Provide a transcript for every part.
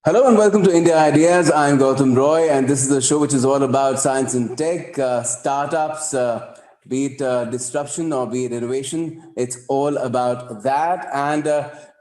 Hello and welcome to India Ideas. I'm Gautam Roy, and this is the show which is all about science and tech, startups, be it disruption or be it innovation. It's all about that. And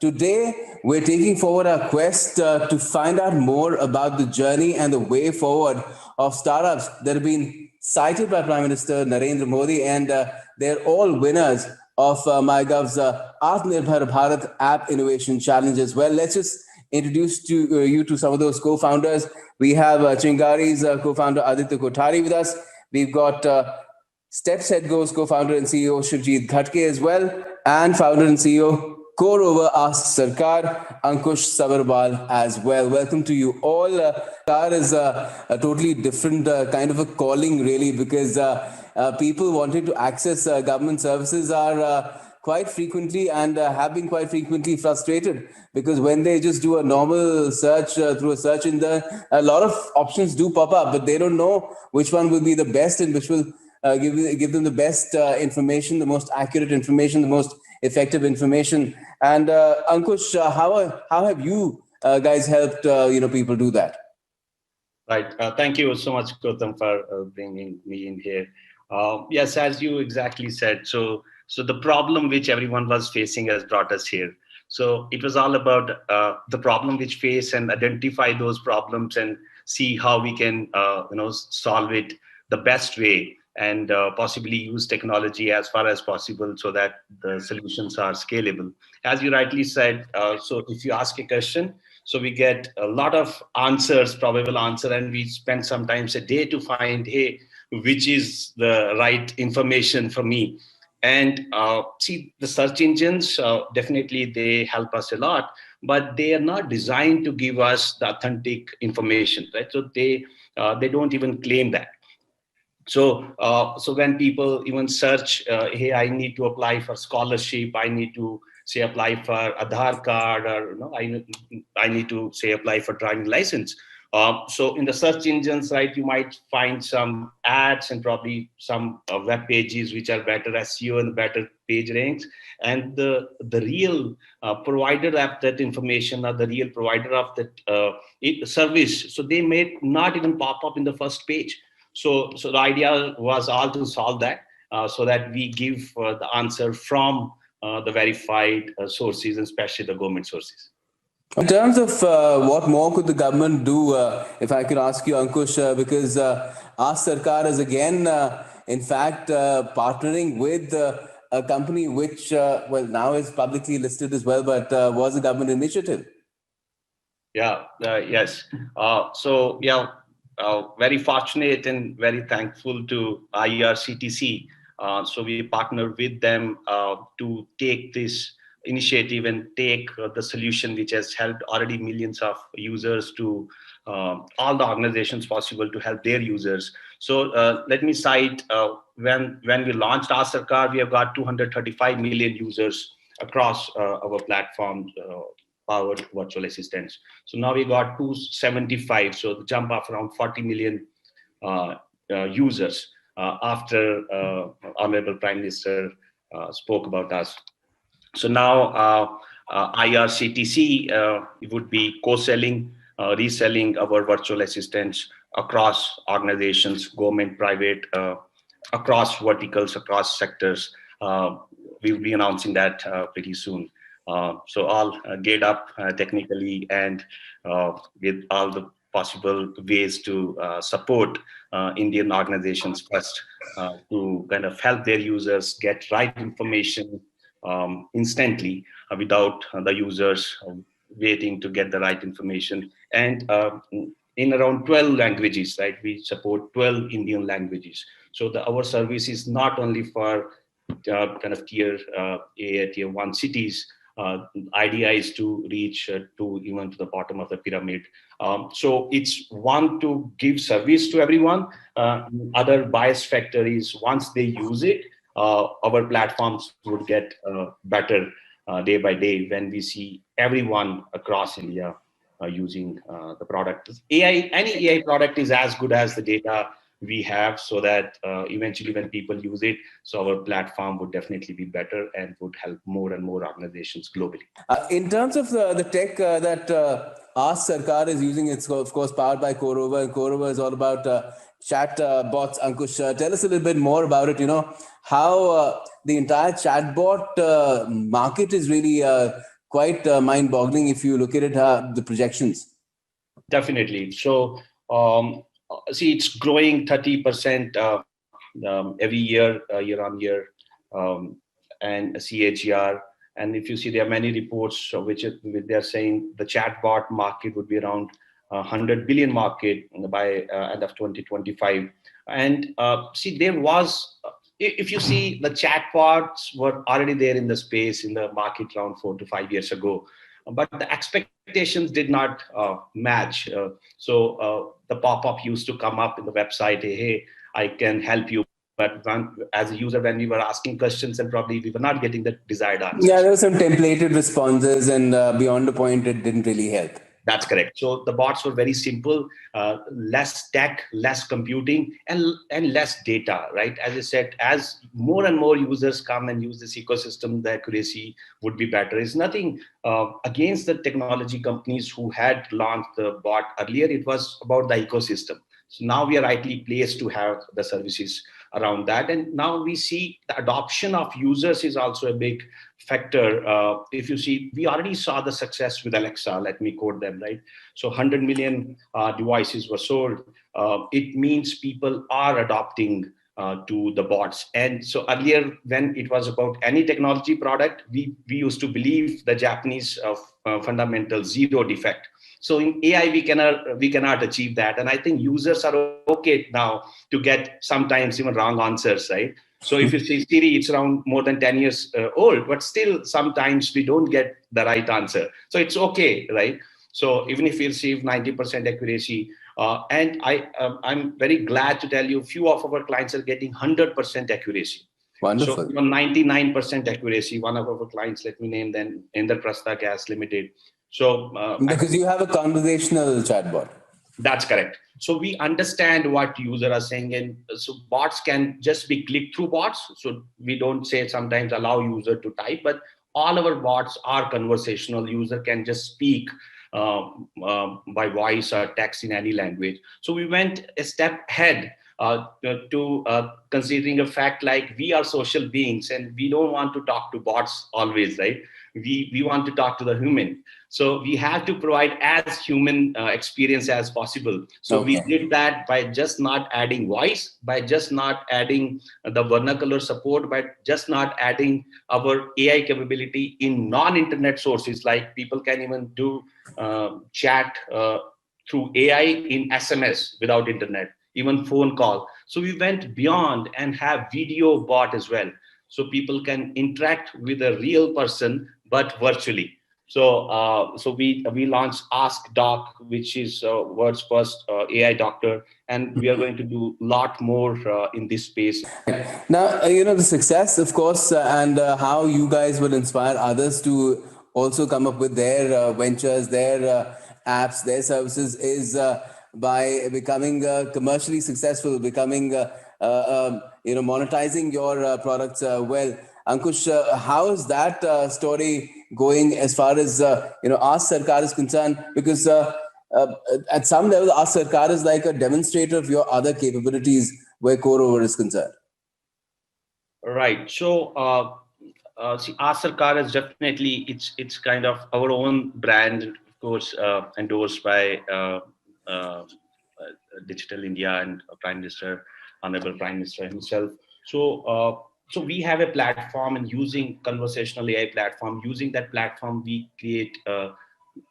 today we're taking forward our quest to find out more about the journey and the way forward of startups that have been cited by Prime Minister Narendra Modi, and they're all winners of MyGov's Atmanirbhar Bharat App Innovation Challenge as well. Let's just introduce you to some of those co-founders. We have Chingari's co-founder Aditya Kothari with us. We've got Steps Headgo's co-founder and CEO Shivjeet Ghatke as well, and founder and CEO CoRover AskSarkar Ankush Sabharwal as well. Welcome to you all. Sarkar is a totally different kind of a calling, really, because people wanting to access government services are quite frequently and have been quite frequently frustrated, because when they just do a normal search through a search in there, a lot of options do pop up, but they don't know which one will be the best and which will give them the best information, the most accurate information, the most effective information. And Ankush, how have you guys helped people do that? Right. Thank you so much, Gautam, for bringing me in here. Yes, as you exactly said. So the problem which everyone was facing has brought us here. So it was all about the problem which face and identify those problems and see how we can solve it the best way, and possibly use technology as far as possible so that the solutions are scalable. As you rightly said, so if you ask a question, so we get a lot of answers, probable answer, and we spend sometimes a day to find, hey, which is the right information for me. And see, the search engines, definitely they help us a lot, but they are not designed to give us the authentic information, right? So they don't even claim that. So when people even search, hey, I need to apply for scholarship, I need to say apply for Aadhaar card, or I need to say apply for driving license. So in the search engines, right, you might find some ads and probably some web pages which are better SEO and better page ranks. And the real provider of that information, or the real provider of that service, so they may not even pop up in the first page. So the idea was all to solve that, so that we give the answer from the verified sources, and especially the government sources. In terms of what more could the government do, if I could ask you, Ankush, because Ask Sarkar is again, in fact, partnering with a company which, now is publicly listed as well, but was a government initiative. Yeah, yes. Very fortunate and very thankful to IRCTC. So we partner with them to take this initiative and take the solution which has helped already millions of users to all the organizations possible to help their users. So let me cite, when we launched AskSarkar, we have got 235 million users across our platform, powered virtual assistants. So now we got 275, so the jump of around 40 million users after Honorable Prime Minister spoke about us. So now IRCTC would be co-selling, reselling our virtual assistants across organizations, government, private, across verticals, across sectors. We will be announcing that pretty soon. So all geared up technically, and with all the possible ways to support Indian organizations first, to kind of help their users get right information instantly, without the users waiting to get the right information. And in around 12 languages, right? We support 12 Indian languages. So our service is not only for kind of tier A, tier 1 cities. Idea is to reach to even to the bottom of the pyramid. So it's one, to give service to everyone. Other bias factor is, once they use it, our platforms would get better day by day when we see everyone across India using the product. Any AI product is as good as the data we have, so that eventually when people use it, so our platform would definitely be better and would help more and more organizations globally. In terms of the tech that Ask Sarkar is using it's of course powered by CoRover, and CoRover is all about chat bots. Ankush, tell us a little bit more about it. You know how the entire chatbot market is really quite mind-boggling if you look at it, the projections. Definitely. So, see, it's growing 30% every year, year on year, and CAGR. And if you see, there are many reports which they're saying the chatbot market would be around 100 billion market by end of 2025. And see, there was, if you see, the chatbots were already there in the space in the market around 4 to 5 years ago, but the expectations did not match. The pop-up used to come up in the website, hey, I can help you. But as a user, when we were asking questions, and probably we were not getting the desired Yeah, answers. there were some templated responses, and beyond the point, it didn't really help. That's correct. So the bots were very simple, less tech, less computing, and less data, right? As I said, as more and more users come and use this ecosystem, the accuracy would be better. It's nothing against the technology companies who had launched the bot earlier. It was about the ecosystem. So now we are rightly placed to have the services around that. And now we see the adoption of users is also a big factor. If you see, we already saw the success with Alexa. Let me quote them, right? So 100 million devices were sold. It means people are adopting to the bots. And so earlier, when it was about any technology product, we used to believe the Japanese fundamental zero defect. So in AI, we cannot achieve that. And I think users are okay now to get sometimes even wrong answers, right? So if you see Siri, it's around more than 10 years old, but still sometimes we don't get the right answer. So it's okay, right? So even if we receive 90% accuracy, I'm very glad to tell you, few of our clients are getting 100% accuracy. So Wonderful. 99% accuracy. One of our clients, let me name them, Indraprastha Gas Limited. So Because you have a conversational chatbot. that's correct. So we understand what users are saying, and so bots can just be click-through bots. So we don't say sometimes allow user to type, but all our bots are conversational. User can just speak by voice or text in any language. So we went a step ahead to considering a fact like we are social beings and we don't want to talk to bots always, right? We want to talk to the human. So we have to provide as human experience as possible. So we Okay. did that by just not adding voice, by just not adding the vernacular support, by just not adding our AI capability in non-internet sources. Like people can even do chat through AI in SMS without internet, even phone call. So we went beyond and have video bot as well. So people can interact with a real person, but virtually. So we launched Ask Doc, which is world's first AI doctor, and we are going to do a lot more in this space. Now, you know, the success, of course, and how you guys will inspire others to also come up with their ventures, their apps, their services is by becoming commercially successful, becoming, monetizing your products well. Ankush, how is that story going as far as, Ask Sarkar is concerned? Because uh, at some level, Ask Sarkar is like a demonstrator of your other capabilities where CoreOver is concerned. Right. So, see, AskSarkar is definitely it's kind of our own brand, of course, endorsed by uh, Digital India and Prime Minister, Honorable Prime Minister himself. So we have a platform, and using conversational AI platform, using that platform, we create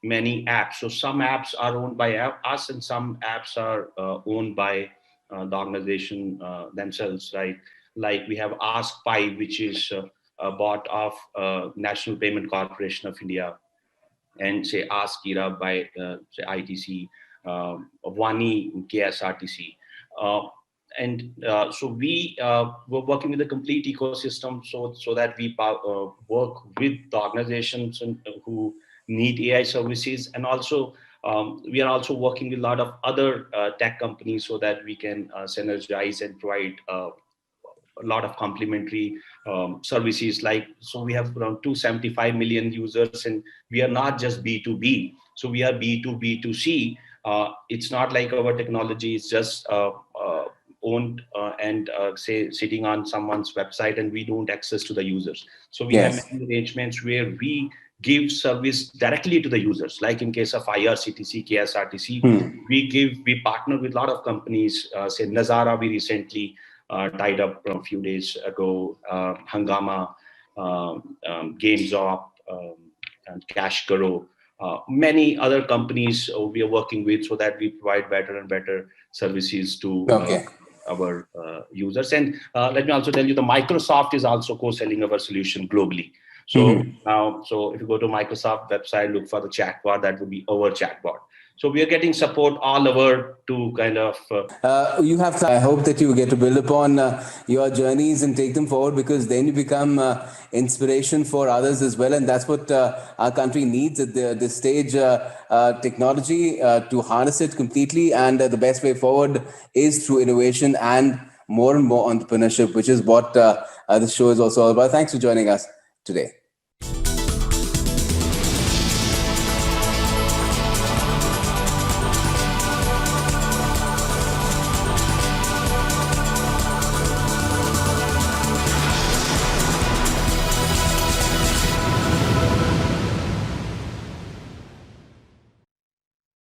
many apps. So some apps are owned by us, and some apps are owned by the organization themselves, right? Like we have Ask Pi, which is bought of National Payment Corporation of India, and say Ask Kira by say ITC, Vani KSRTC. Uh, and so we were working with the complete ecosystem, so that we work with the organizations who need AI services, and also we are also working with a lot of other tech companies so that we can synergize and provide a lot of complementary services. Like, so we have around 275 million users, and we are not just B2B. So we are B2B2C. It's not like our technology is just owned and say sitting on someone's website and we don't access to the users. So we have Yes. many arrangements where we give service directly to the users. Like in case of IRCTC, KSRTC, we partner with a lot of companies. Say Nazara, we recently tied up a few days ago. Hangama, GameZop, and Cash Karo. Many other companies we are working with, so that we provide better and better services to Okay. our users. And let me also tell you, the Microsoft is also co-selling our solution globally. So now, so if you go to Microsoft website, look for the chatbot, that would be our chatbot. So we are getting support all over to kind of. You have. I hope that you get to build upon your journeys and take them forward, because then you become inspiration for others as well, and that's what our country needs at this stage. Technology to harness it completely, and the best way forward is through innovation and more entrepreneurship, which is what this show is also all about. Thanks for joining us today.